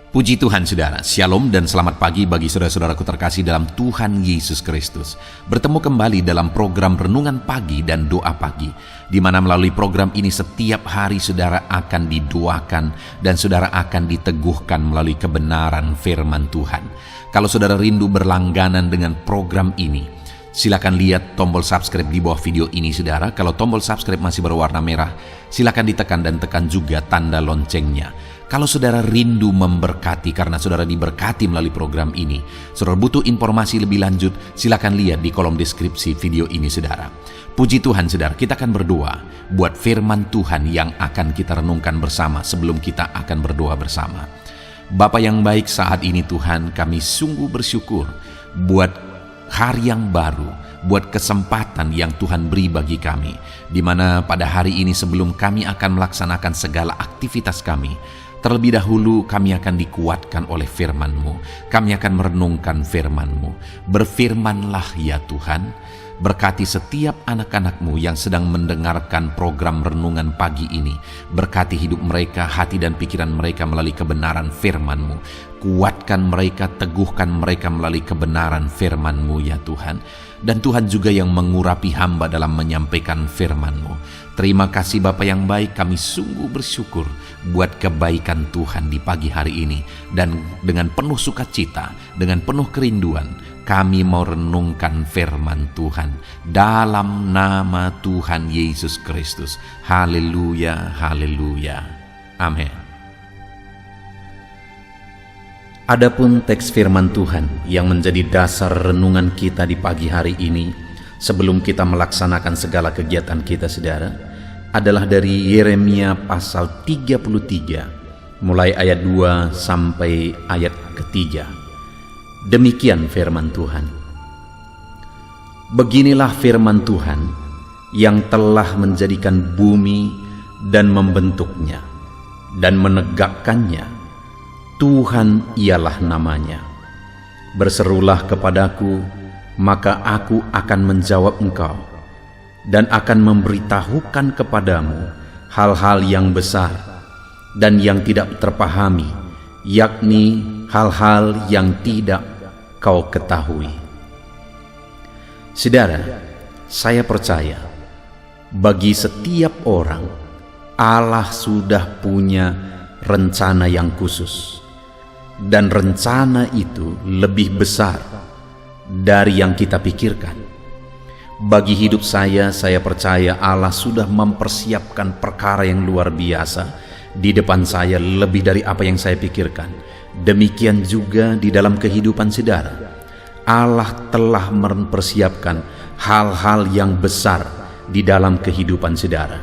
Puji Tuhan saudara, Shalom dan selamat pagi bagi saudara-saudaraku terkasih dalam Tuhan Yesus Kristus. Bertemu kembali dalam program Renungan Pagi dan Doa Pagi, di mana melalui program ini setiap hari saudara akan didoakan dan saudara akan diteguhkan melalui kebenaran firman Tuhan. Kalau saudara rindu berlangganan dengan program ini, silakan lihat tombol subscribe di bawah video ini saudara. Kalau tombol subscribe masih berwarna merah, silakan ditekan dan tekan juga tanda loncengnya. Kalau saudara rindu memberkati karena saudara diberkati melalui program ini, saudara butuh informasi lebih lanjut, silakan lihat di kolom deskripsi video ini saudara. Puji Tuhan saudara, kita akan berdoa buat firman Tuhan yang akan kita renungkan bersama sebelum kita akan berdoa bersama. Bapa yang baik, saat ini Tuhan kami sungguh bersyukur buat hari yang baru, buat kesempatan yang Tuhan beri bagi kami, di mana pada hari ini sebelum kami akan melaksanakan segala aktivitas kami, terlebih dahulu kami akan dikuatkan oleh firman-Mu. Kami akan merenungkan firman-Mu. Berfirmanlah ya Tuhan, berkati setiap anak-anak-Mu yang sedang mendengarkan program Renungan Pagi ini. Berkati hidup mereka, hati dan pikiran mereka melalui kebenaran firman-Mu. Kuatkan mereka, teguhkan mereka melalui kebenaran firman-Mu ya Tuhan. Dan Tuhan juga yang mengurapi hamba dalam menyampaikan firman-Mu. Terima kasih Bapa yang baik, kami sungguh bersyukur buat kebaikan Tuhan di pagi hari ini. Dan dengan penuh sukacita, dengan penuh kerinduan, kami mau renungkan firman Tuhan dalam nama Tuhan Yesus Kristus. Haleluya, haleluya. Amin. Adapun teks firman Tuhan yang menjadi dasar renungan kita di pagi hari ini, sebelum kita melaksanakan segala kegiatan kita saudara, adalah dari Yeremia pasal 33, mulai ayat 2 sampai ayat ketiga. Demikian firman Tuhan. Beginilah firman Tuhan yang telah menjadikan bumi dan membentuknya dan menegakkannya. Tuhan ialah namanya. Berserulah kepadaku, maka aku akan menjawab engkau, dan akan memberitahukan kepadamu hal-hal yang besar dan yang tidak terpahami, yakni hal-hal yang tidak kau ketahui. Saudara, saya percaya bagi setiap orang Allah sudah punya rencana yang khusus, dan rencana itu lebih besar dari yang kita pikirkan. Bagi hidup saya percaya Allah sudah mempersiapkan perkara yang luar biasa di depan saya, lebih dari apa yang saya pikirkan. Demikian juga di dalam kehidupan saudara. Allah telah mempersiapkan hal-hal yang besar di dalam kehidupan saudara.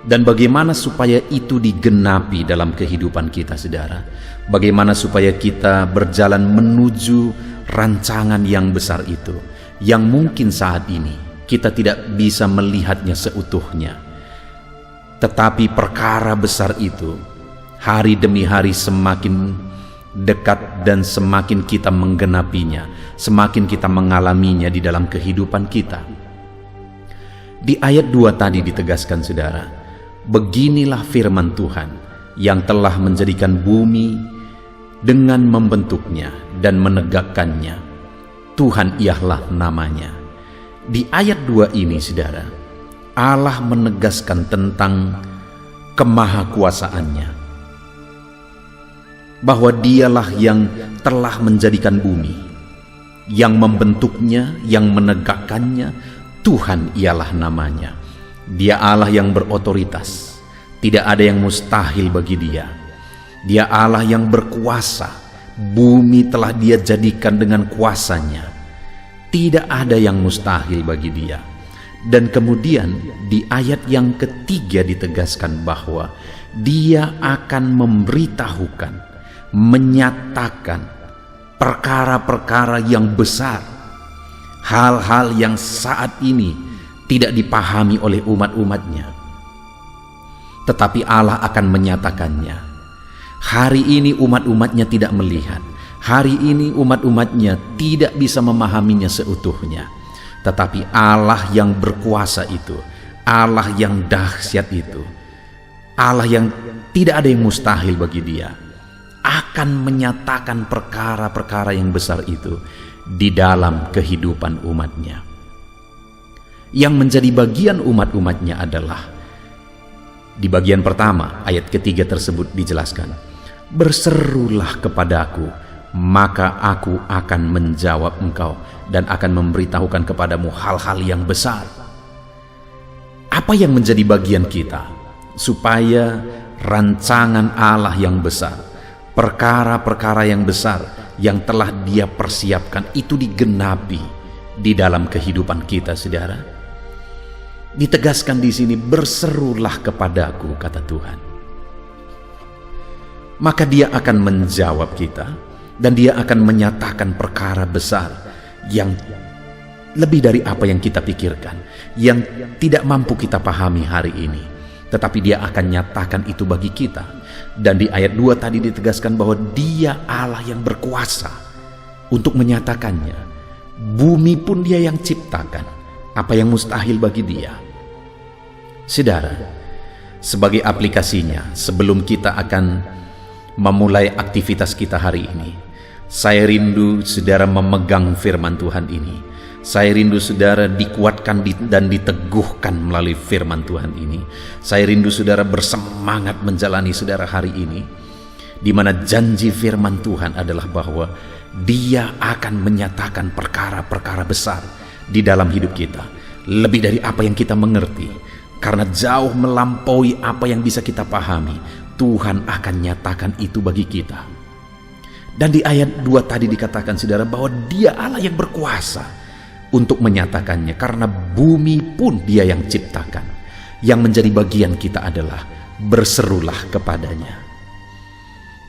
Dan bagaimana supaya itu digenapi dalam kehidupan kita saudara? Bagaimana supaya kita berjalan menuju rancangan yang besar itu, yang mungkin saat ini kita tidak bisa melihatnya seutuhnya, tetapi perkara besar itu hari demi hari semakin dekat, dan semakin kita menggenapinya, semakin kita mengalaminya di dalam kehidupan kita. Di ayat 2 tadi ditegaskan saudara, beginilah firman Tuhan yang telah menjadikan bumi dengan membentuknya dan menegakkannya. Tuhan ialah namanya. Di ayat 2 ini saudara, Allah menegaskan tentang kemahakuasaannya, bahwa dialah yang telah menjadikan bumi, yang membentuknya, yang menegakkannya. Tuhan ialah namanya. Dia Allah yang berotoritas, tidak ada yang mustahil bagi dia. Dia Allah yang berkuasa, bumi telah dia jadikan dengan kuasanya. Tidak ada yang mustahil bagi dia. Dan kemudian di ayat yang ketiga ditegaskan bahwa dia akan memberitahukan, menyatakan perkara-perkara yang besar, hal-hal yang saat ini tidak dipahami oleh umat-umatnya, tetapi Allah akan menyatakannya. Hari ini umat-umatnya tidak melihat, hari ini umat-umatnya tidak bisa memahaminya seutuhnya, tetapi Allah yang berkuasa itu, Allah yang dahsyat itu, Allah yang tidak ada yang mustahil bagi dia, akan menyatakan perkara-perkara yang besar itu di dalam kehidupan umatnya. Yang menjadi bagian umat-umatnya adalah, di bagian pertama ayat ketiga tersebut dijelaskan, berserulah kepadaku, maka aku akan menjawab engkau dan akan memberitahukan kepadamu hal-hal yang besar. Apa yang menjadi bagian kita supaya rancangan Allah yang besar, perkara-perkara yang besar yang telah Dia persiapkan itu digenapi di dalam kehidupan kita, saudara? Ditegaskan di sini, berserulah kepadaku, kata Tuhan. Maka Dia akan menjawab kita dan Dia akan menyatakan perkara besar yang lebih dari apa yang kita pikirkan, yang tidak mampu kita pahami hari ini, tetapi Dia akan nyatakan itu bagi kita. Dan di ayat 2 tadi ditegaskan bahwa Dia Allah yang berkuasa untuk menyatakannya. Bumi pun Dia yang ciptakan, apa yang mustahil bagi Dia. Saudara, sebagai aplikasinya, sebelum kita akan memulai aktivitas kita hari ini, saya rindu saudara memegang firman Tuhan ini. Saya rindu saudara dikuatkan dan diteguhkan melalui firman Tuhan ini. Saya rindu saudara bersemangat menjalani saudara hari ini, di mana janji firman Tuhan adalah bahwa Dia akan menyatakan perkara-perkara besar di dalam hidup kita, lebih dari apa yang kita mengerti, karena jauh melampaui apa yang bisa kita pahami. Tuhan akan nyatakan itu bagi kita. Dan di ayat 2 tadi dikatakan saudara bahwa Dia Allah yang berkuasa untuk menyatakannya, karena bumi pun Dia yang ciptakan. Yang menjadi bagian kita adalah berserulah kepadanya,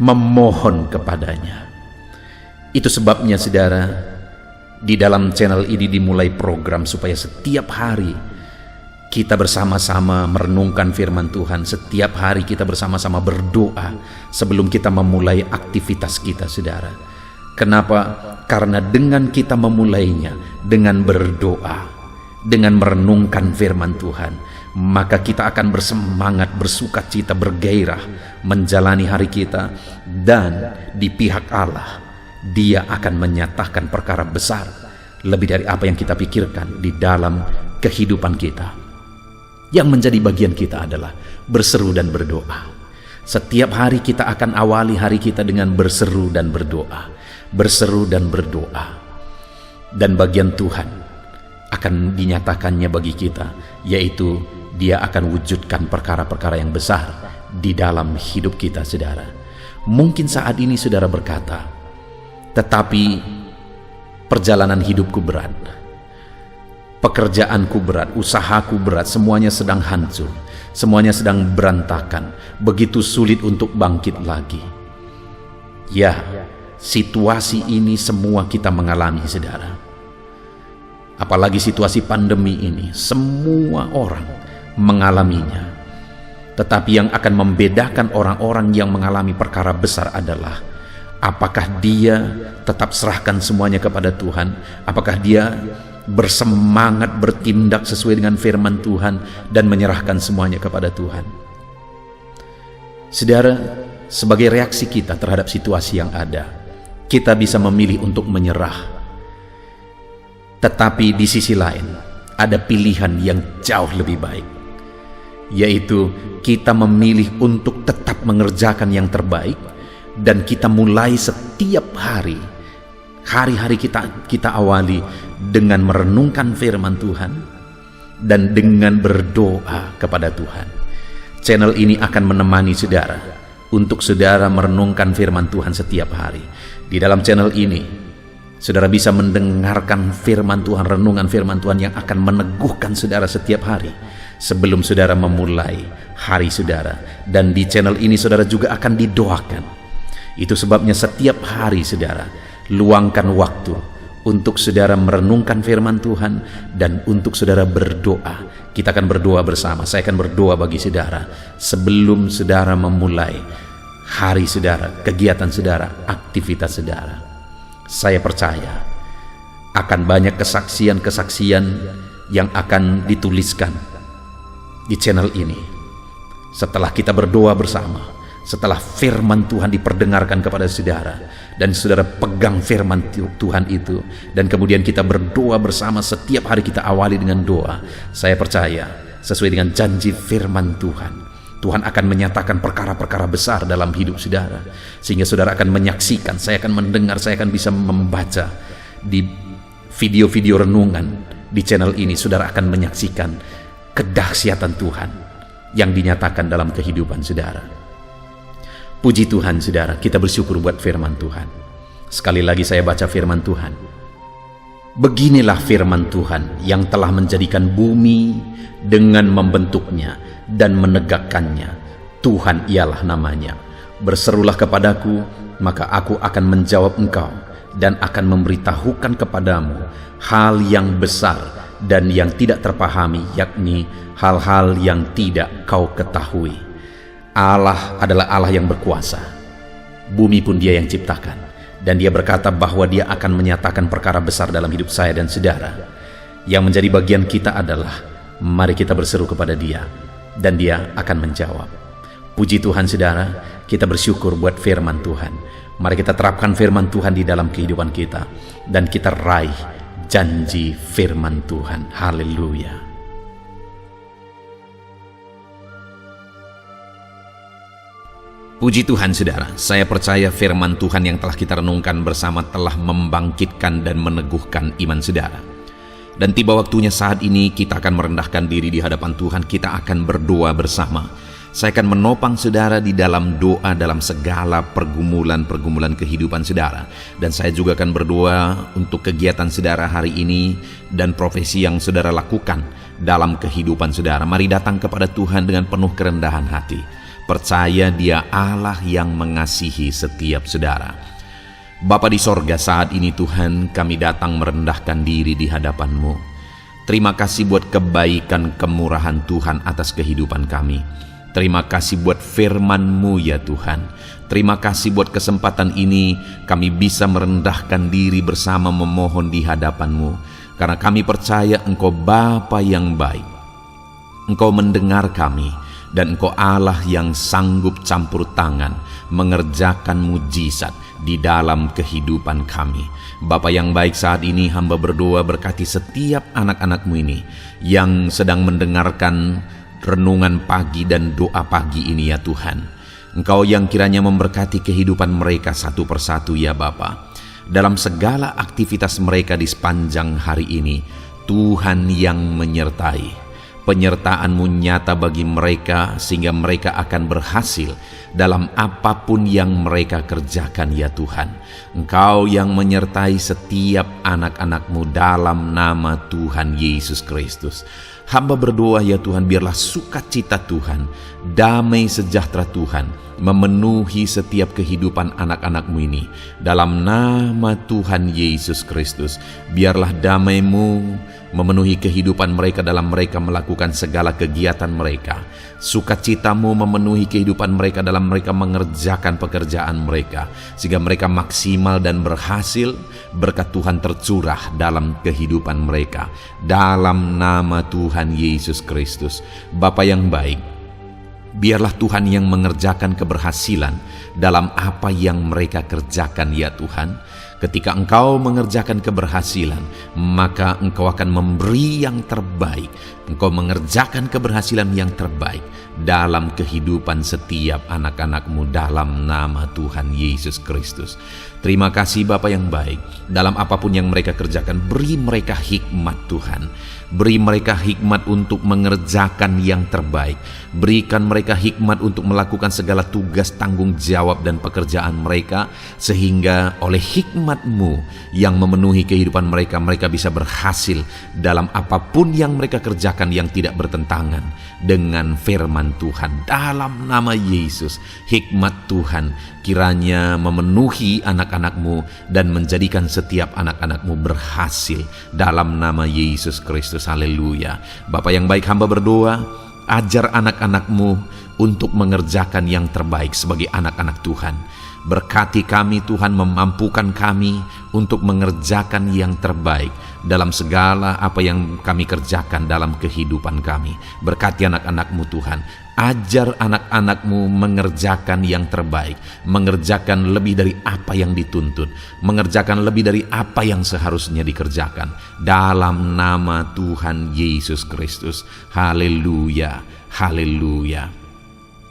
memohon kepadanya. Itu sebabnya saudara, di dalam channel ini dimulai program supaya setiap hari kita bersama-sama merenungkan firman Tuhan. Setiap hari kita bersama-sama berdoa sebelum kita memulai aktivitas kita, saudara. Kenapa? Karena dengan kita memulainya dengan berdoa, dengan merenungkan firman Tuhan, maka kita akan bersemangat, bersukacita, bergairah menjalani hari kita. Dan di pihak Allah, Dia akan menyatakan perkara besar lebih dari apa yang kita pikirkan di dalam kehidupan kita. Yang menjadi bagian kita adalah berseru dan berdoa. Setiap hari kita akan awali hari kita dengan berseru dan berdoa, berseru dan berdoa. Dan bagian Tuhan akan dinyatakannya bagi kita, yaitu Dia akan wujudkan perkara-perkara yang besar di dalam hidup kita, saudara. Mungkin saat ini saudara berkata, tetapi perjalanan hidupku berat, pekerjaanku berat, usahaku berat, semuanya sedang hancur, semuanya sedang berantakan, begitu sulit untuk bangkit lagi. Ya, situasi ini semua kita mengalami, saudara. Apalagi situasi pandemi ini, semua orang mengalaminya. Tetapi yang akan membedakan orang-orang yang mengalami perkara besar adalah apakah dia tetap serahkan semuanya kepada Tuhan, apakah dia bersemangat bertindak sesuai dengan firman Tuhan dan menyerahkan semuanya kepada Tuhan. Saudara, sebagai reaksi kita terhadap situasi yang ada, kita bisa memilih untuk menyerah. Tetapi di sisi lain, ada pilihan yang jauh lebih baik, yaitu kita memilih untuk tetap mengerjakan yang terbaik, dan kita mulai setiap hari kita awali dengan merenungkan firman Tuhan dan dengan berdoa kepada Tuhan. Channel ini akan menemani saudara untuk saudara merenungkan firman Tuhan setiap hari. Di dalam channel ini saudara bisa mendengarkan firman Tuhan, renungan firman Tuhan yang akan meneguhkan saudara setiap hari sebelum saudara memulai hari saudara. Dan di channel ini saudara juga akan didoakan. Itu sebabnya setiap hari saudara luangkan waktu untuk saudara merenungkan firman Tuhan dan untuk saudara berdoa. Kita akan berdoa bersama. Saya akan berdoa bagi saudara sebelum saudara memulai hari saudara, kegiatan saudara, aktivitas saudara. Saya percaya akan banyak kesaksian-kesaksian yang akan dituliskan di channel ini. Setelah kita berdoa bersama, Setelah firman Tuhan diperdengarkan kepada saudara, dan saudara pegang firman Tuhan itu, dan kemudian kita berdoa bersama, setiap hari kita awali dengan doa. Saya percaya sesuai dengan janji firman Tuhan, Tuhan akan menyatakan perkara-perkara besar dalam hidup saudara, sehingga saudara akan menyaksikan, saya akan mendengar, saya akan bisa membaca di video-video renungan di channel ini. Saudara akan menyaksikan kedahsyatan Tuhan yang dinyatakan dalam kehidupan saudara. Puji Tuhan saudara, kita bersyukur buat firman Tuhan. Sekali lagi saya baca firman Tuhan. Beginilah firman Tuhan yang telah menjadikan bumi dengan membentuknya dan menegakkannya. Tuhan ialah namanya. Berserulah kepadaku, maka aku akan menjawab engkau, dan akan memberitahukan kepadamu hal yang besar dan yang tidak terpahami, yakni hal-hal yang tidak kau ketahui. Allah adalah Allah yang berkuasa. Bumi pun Dia yang ciptakan, dan Dia berkata bahwa Dia akan menyatakan perkara besar dalam hidup saya dan saudara. Yang menjadi bagian kita adalah mari kita berseru kepada Dia, dan Dia akan menjawab. Puji Tuhan saudara, kita bersyukur buat firman Tuhan. Mari kita terapkan firman Tuhan di dalam kehidupan kita, dan kita raih janji firman Tuhan. Haleluya. Puji Tuhan saudara, saya percaya firman Tuhan yang telah kita renungkan bersama telah membangkitkan dan meneguhkan iman saudara. Dan tiba waktunya saat ini kita akan merendahkan diri di hadapan Tuhan, kita akan berdoa bersama. Saya akan menopang saudara di dalam doa dalam segala pergumulan-pergumulan kehidupan saudara. Dan saya juga akan berdoa untuk kegiatan saudara hari ini dan profesi yang saudara lakukan dalam kehidupan saudara. Mari datang kepada Tuhan dengan penuh kerendahan hati. Percaya Dia Allah yang mengasihi setiap saudara. Bapa di sorga, saat ini Tuhan kami datang merendahkan diri di hadapan-Mu. Terima kasih buat kebaikan kemurahan Tuhan atas kehidupan kami. Terima kasih buat firman-Mu ya Tuhan. Terima kasih buat kesempatan ini kami bisa merendahkan diri bersama memohon di hadapan-Mu. Karena kami percaya Engkau Bapa yang baik. Engkau mendengar kami, dan Engkau Allah yang sanggup campur tangan mengerjakan mujizat di dalam kehidupan kami. Bapa yang baik, saat ini hamba berdoa berkati setiap anak-anak-Mu ini yang sedang mendengarkan renungan pagi dan doa pagi ini ya Tuhan. Engkau yang kiranya memberkati kehidupan mereka satu persatu ya Bapa. Dalam segala aktivitas mereka di sepanjang hari ini, Tuhan yang menyertai. Penyertaan-Mu nyata bagi mereka sehingga mereka akan berhasil dalam apapun yang mereka kerjakan ya Tuhan. Engkau yang menyertai setiap anak-anak-Mu dalam nama Tuhan Yesus Kristus. Hamba berdoa ya Tuhan, biarlah sukacita Tuhan, damai sejahtera Tuhan memenuhi setiap kehidupan anak-anak-Mu ini. Dalam nama Tuhan Yesus Kristus, biarlah damai-Mu memenuhi kehidupan mereka dalam mereka melakukan segala kegiatan mereka. Sukacita-Mu memenuhi kehidupan mereka dalam mereka mengerjakan pekerjaan mereka, sehingga mereka maksimal dan berhasil. Berkat Tuhan tercurah dalam kehidupan mereka. Dalam nama Tuhan Yesus Kristus. Bapa yang baik, biarlah Tuhan yang mengerjakan keberhasilan dalam apa yang mereka kerjakan ya Tuhan. Ketika Engkau mengerjakan keberhasilan, maka Engkau akan memberi yang terbaik. Engkau mengerjakan keberhasilan yang terbaik dalam kehidupan setiap anak-anak-Mu dalam nama Tuhan Yesus Kristus. Terima kasih Bapa yang baik. Dalam apapun yang mereka kerjakan, beri mereka hikmat Tuhan. Beri mereka hikmat untuk mengerjakan yang terbaik. Berikan mereka hikmat untuk melakukan segala tugas, tanggung jawab dan pekerjaan mereka, sehingga oleh hikmat-Mu yang memenuhi kehidupan mereka, mereka bisa berhasil dalam apapun yang mereka kerjakan yang tidak bertentangan dengan firman Tuhan. Dalam nama Yesus, hikmat Tuhan kiranya memenuhi anak-anak-Mu dan menjadikan setiap anak-anak-Mu berhasil dalam nama Yesus Kristus. Haleluya. Bapa yang baik, hamba berdoa, ajar anak-anak-Mu untuk mengerjakan yang terbaik sebagai anak-anak Tuhan. Berkati kami Tuhan, memampukan kami untuk mengerjakan yang terbaik dalam segala apa yang kami kerjakan dalam kehidupan kami. Berkati anak-anak-Mu Tuhan, ajar anak-anak-Mu mengerjakan yang terbaik, mengerjakan lebih dari apa yang dituntut, mengerjakan lebih dari apa yang seharusnya dikerjakan. Dalam nama Tuhan Yesus Kristus. Haleluya, haleluya.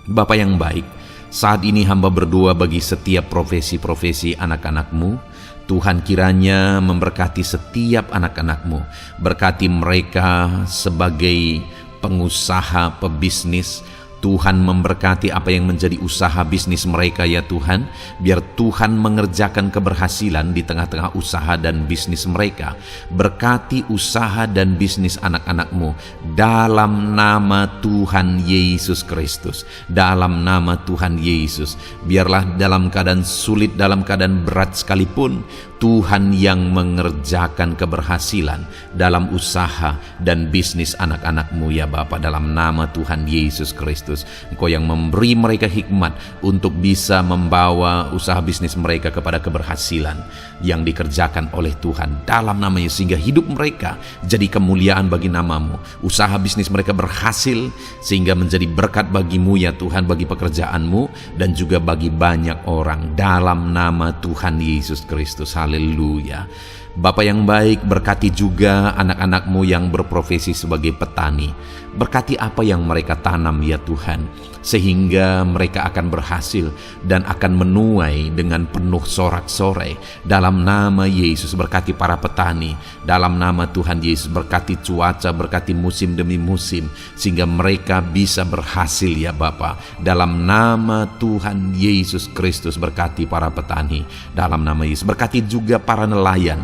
Bapa yang baik, saat ini hamba berdoa bagi setiap profesi-profesi anak-anak-Mu. Tuhan kiranya memberkati setiap anak-anak-Mu. Berkati mereka sebagai pengusaha, pebisnis. Tuhan memberkati apa yang menjadi usaha bisnis mereka ya Tuhan. Biar Tuhan mengerjakan keberhasilan di tengah-tengah usaha dan bisnis mereka. Berkati usaha dan bisnis anak-anak-Mu dalam nama Tuhan Yesus Kristus. Dalam nama Tuhan Yesus. Biarlah dalam keadaan sulit, dalam keadaan berat sekalipun, Tuhan yang mengerjakan keberhasilan dalam usaha dan bisnis anak-anak-Mu ya Bapa, dalam nama Tuhan Yesus Kristus. Engkau yang memberi mereka hikmat untuk bisa membawa usaha bisnis mereka kepada keberhasilan yang dikerjakan oleh Tuhan dalam nama Yesus, sehingga hidup mereka jadi kemuliaan bagi nama-Mu. Usaha bisnis mereka berhasil sehingga menjadi berkat bagi-Mu ya Tuhan, bagi pekerjaan-Mu dan juga bagi banyak orang dalam nama Tuhan Yesus Kristus. Haleluya. Bapa yang baik, berkati juga anak-anak-Mu yang berprofesi sebagai petani. Berkati apa yang mereka tanam ya Tuhan, sehingga mereka akan berhasil dan akan menuai dengan penuh sorak-sorai. Dalam nama Yesus, berkati para petani. Dalam nama Tuhan Yesus, berkati cuaca, berkati musim demi musim, sehingga mereka bisa berhasil ya Bapa. Dalam nama Tuhan Yesus Kristus, berkati para petani. Dalam nama Yesus, berkati juga para nelayan.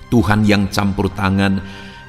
Tuhan yang campur tangan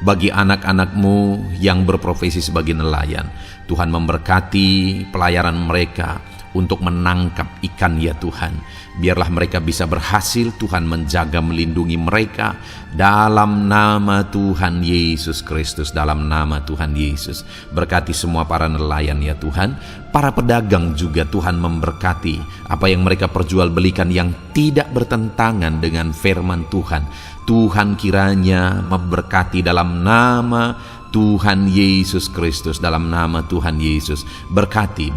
bagi anak-anak-Mu yang berprofesi sebagai nelayan. Tuhan memberkati pelayaran mereka untuk menangkap ikan ya Tuhan. Biarlah mereka bisa berhasil, Tuhan menjaga melindungi mereka dalam nama Tuhan Yesus Kristus. Dalam nama Tuhan Yesus, berkati semua para nelayan ya Tuhan. Para pedagang juga Tuhan memberkati apa yang mereka perjualbelikan yang tidak bertentangan dengan firman Tuhan. Tuhan kiranya memberkati dalam nama Tuhan Yesus Kristus. Dalam nama Tuhan Yesus, berkati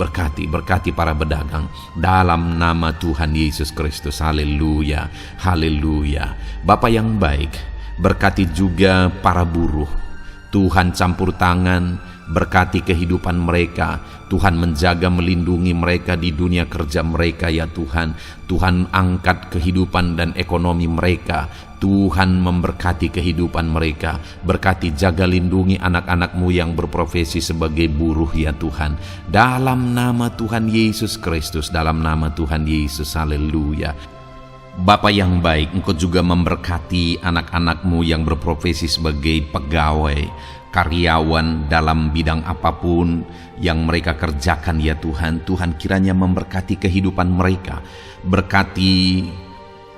para pedagang dalam nama Tuhan Yesus Kristus. Haleluya, haleluya. Bapa yang baik, berkati juga para buruh. Tuhan campur tangan, berkati kehidupan mereka. Tuhan menjaga melindungi mereka di dunia kerja mereka ya Tuhan. Tuhan angkat kehidupan dan ekonomi mereka. Tuhan memberkati kehidupan mereka. Berkati, jaga, lindungi anak-anak-Mu yang berprofesi sebagai buruh ya Tuhan. Dalam nama Tuhan Yesus Kristus, dalam nama Tuhan Yesus. Haleluya. Bapa yang baik, Engkau juga memberkati anak-anak-Mu yang berprofesi sebagai pegawai, karyawan dalam bidang apapun yang mereka kerjakan ya Tuhan. Tuhan kiranya memberkati kehidupan mereka. Berkati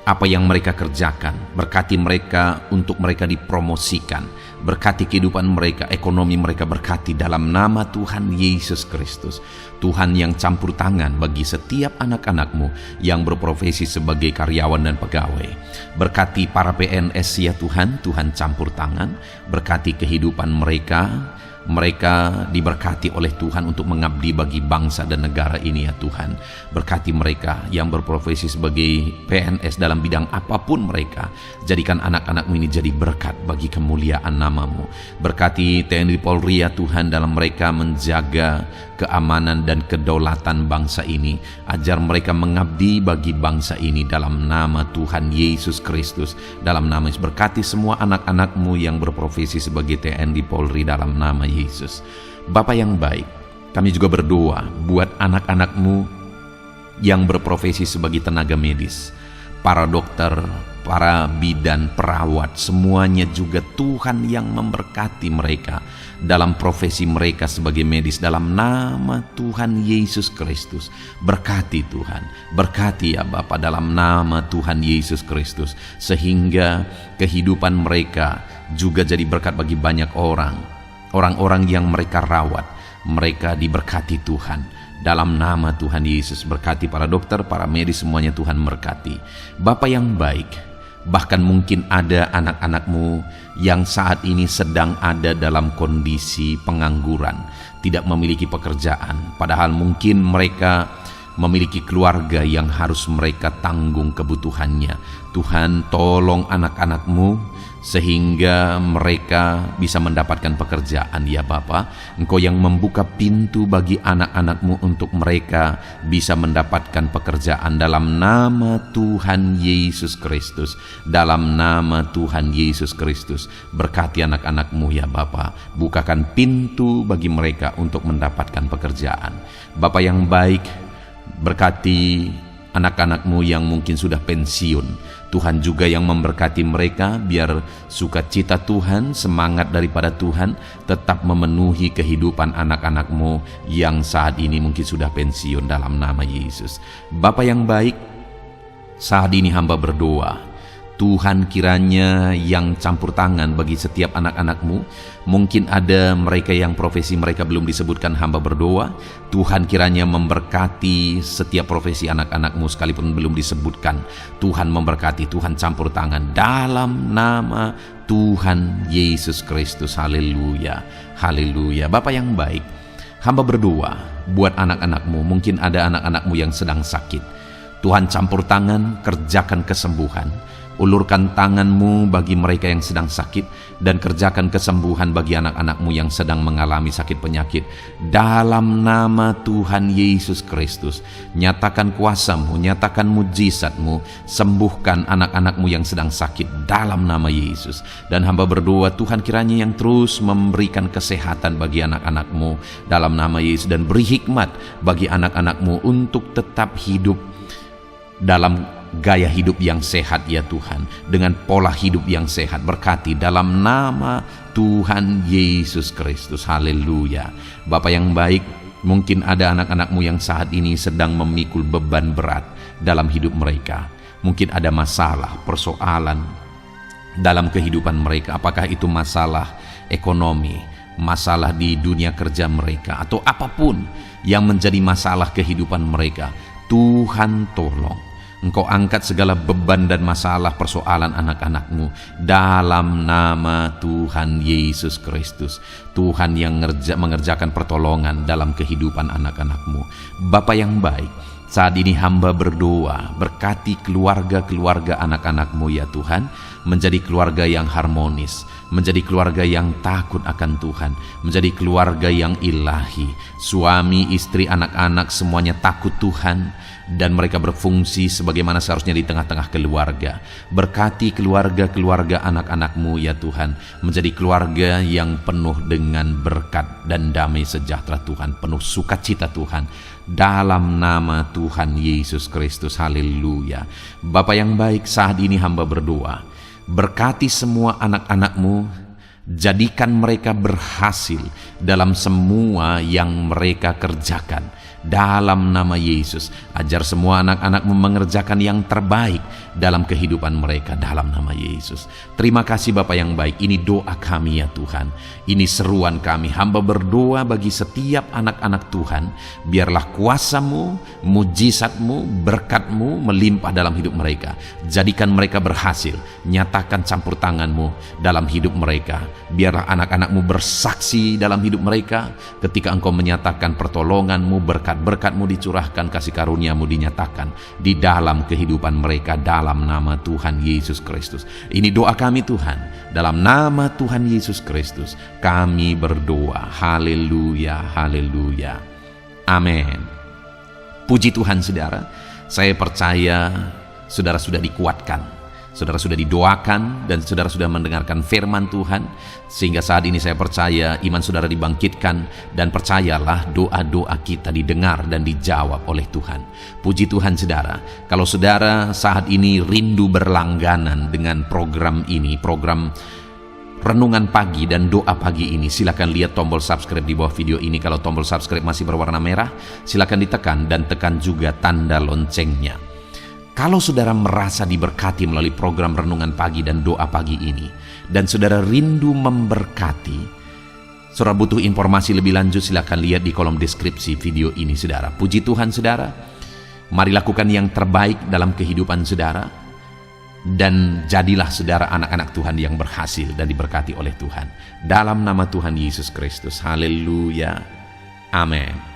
apa yang mereka kerjakan, berkati mereka untuk mereka dipromosikan, berkati kehidupan mereka, ekonomi mereka, berkati dalam nama Tuhan Yesus Kristus. Tuhan yang campur tangan bagi setiap anak-anak-Mu yang berprofesi sebagai karyawan dan pegawai. Berkati para PNS ya Tuhan, Tuhan campur tangan, berkati kehidupan mereka. Mereka diberkati oleh Tuhan untuk mengabdi bagi bangsa dan negara ini ya Tuhan. Berkati mereka yang berprofesi sebagai PNS dalam bidang apapun mereka. Jadikan anak-anak-Mu ini jadi berkat bagi kemuliaan nama-Mu. Berkati TNI Polri ya Tuhan, dalam mereka menjaga keamanan dan kedaulatan bangsa ini. Ajar mereka mengabdi bagi bangsa ini dalam nama Tuhan Yesus Kristus. Dalam nama Yesus, berkati semua anak-anak-Mu yang berprofesi sebagai TNI Polri dalam nama Yesus. Bapa yang baik, kami juga berdoa buat anak-anak-Mu yang berprofesi sebagai tenaga medis, para dokter, para bidan, perawat, semuanya juga Tuhan yang memberkati mereka dalam profesi mereka sebagai medis dalam nama Tuhan Yesus Kristus. Berkati Tuhan, berkati ya Bapa dalam nama Tuhan Yesus Kristus, sehingga kehidupan mereka juga jadi berkat bagi banyak orang. Orang-orang yang mereka rawat, mereka diberkati Tuhan Dalam nama Tuhan Yesus, berkati para dokter, para medis semuanya Tuhan berkati. Bapa yang baik, bahkan mungkin ada anak-anakmu yang saat ini sedang ada dalam kondisi pengangguran, tidak memiliki pekerjaan, padahal mungkin mereka memiliki keluarga yang harus mereka tanggung kebutuhannya. Tuhan, tolong anak-anakmu sehingga mereka bisa mendapatkan pekerjaan. Ya Bapa, Engkau yang membuka pintu bagi anak-anakmu untuk mereka bisa mendapatkan pekerjaan. Dalam nama Tuhan Yesus Kristus, dalam nama Tuhan Yesus Kristus, berkati anak-anakmu ya Bapa, bukakan pintu bagi mereka untuk mendapatkan pekerjaan. Bapa yang baik, berkati anak-anakmu yang mungkin sudah pensiun. Tuhan juga yang memberkati mereka, biar sukacita Tuhan, semangat daripada Tuhan tetap memenuhi kehidupan anak-anakmu yang saat ini mungkin sudah pensiun dalam nama Yesus. Bapa yang baik, saat ini hamba berdoa, Tuhan kiranya yang campur tangan bagi setiap anak-anakmu. Mungkin ada mereka yang profesi mereka belum disebutkan, hamba berdoa Tuhan kiranya memberkati setiap profesi anak-anakmu sekalipun belum disebutkan. Tuhan memberkati, Tuhan campur tangan dalam nama Tuhan Yesus Kristus. Haleluya, haleluya. Bapa yang baik, hamba berdoa buat anak-anakmu. Mungkin ada anak-anakmu yang sedang sakit. Tuhan campur tangan, kerjakan kesembuhan. Ulurkan tanganmu bagi mereka yang sedang sakit, dan kerjakan kesembuhan bagi anak-anakmu yang sedang mengalami sakit penyakit. Dalam nama Tuhan Yesus Kristus, nyatakan kuasamu, nyatakan mujizatmu, sembuhkan anak-anakmu yang sedang sakit dalam nama Yesus. Dan hamba berdoa Tuhan kiranya yang terus memberikan kesehatan bagi anak-anakmu dalam nama Yesus, dan beri hikmat bagi anak-anakmu untuk tetap hidup dalam gaya hidup yang sehat ya Tuhan, dengan pola hidup yang sehat. Berkati dalam nama Tuhan Yesus Kristus. Haleluya. Bapa yang baik, mungkin ada anak-anakmu yang saat ini sedang memikul beban berat dalam hidup mereka. Mungkin ada masalah, persoalan dalam kehidupan mereka. Apakah itu masalah ekonomi, masalah di dunia kerja mereka, atau apapun yang menjadi masalah kehidupan mereka. Tuhan tolong Engkau angkat segala beban dan masalah persoalan anak-anakmu dalam nama Tuhan Yesus Kristus. Tuhan yang mengerjakan pertolongan dalam kehidupan anak-anakmu. Bapa yang baik, saat ini hamba berdoa, berkati keluarga-keluarga anak-anakmu ya Tuhan, menjadi keluarga yang harmonis, menjadi keluarga yang takut akan Tuhan, menjadi keluarga yang ilahi. Suami, istri, anak-anak semuanya takut Tuhan, dan mereka berfungsi sebagaimana seharusnya di tengah-tengah keluarga. Berkati keluarga-keluarga anak-anakmu ya Tuhan, menjadi keluarga yang penuh dengan berkat dan damai sejahtera Tuhan, penuh sukacita Tuhan, dalam nama Tuhan Yesus Kristus. Haleluya. Bapa yang baik, saat ini hamba berdoa, berkati semua anak-anakmu, jadikan mereka berhasil dalam semua yang mereka kerjakan dalam nama Yesus. Ajar semua anak-anakmu mengerjakan yang terbaik dalam kehidupan mereka dalam nama Yesus. Terima kasih Bapa yang baik. Ini doa kami ya Tuhan, ini seruan kami. Hamba berdoa bagi setiap anak-anak Tuhan, biarlah kuasamu, mujizatmu, berkatmu melimpah dalam hidup mereka. Jadikan mereka berhasil, nyatakan campur tanganmu dalam hidup mereka. Biarlah anak-anakmu bersaksi dalam hidup mereka ketika engkau menyatakan pertolonganmu, berkat-berkatmu dicurahkan, kasih karuniamu dinyatakan di dalam kehidupan mereka dalam nama Tuhan Yesus Kristus. Ini doa kami Tuhan, dalam nama Tuhan Yesus Kristus kami berdoa. Haleluya, haleluya, amin. Puji Tuhan saudara, saya percaya saudara sudah dikuatkan, saudara sudah didoakan, dan saudara sudah mendengarkan firman Tuhan, sehingga saat ini saya percaya iman saudara dibangkitkan, dan percayalah doa-doa kita didengar dan dijawab oleh Tuhan. Puji Tuhan saudara. Kalau saudara saat ini rindu berlangganan dengan program ini, program Renungan Pagi dan Doa Pagi ini, silakan lihat tombol subscribe di bawah video ini. Kalau tombol subscribe masih berwarna merah, silakan ditekan, dan tekan juga tanda loncengnya. Kalau saudara merasa diberkati melalui program Renungan Pagi dan Doa Pagi ini, dan saudara rindu memberkati Saudara butuh informasi lebih lanjut, silakan lihat di kolom deskripsi video ini, saudara. Puji Tuhan, saudara. Mari lakukan yang terbaik dalam kehidupan saudara, dan jadilah saudara anak-anak Tuhan yang berhasil dan diberkati oleh Tuhan. Dalam nama Tuhan Yesus Kristus. Haleluya. Amin.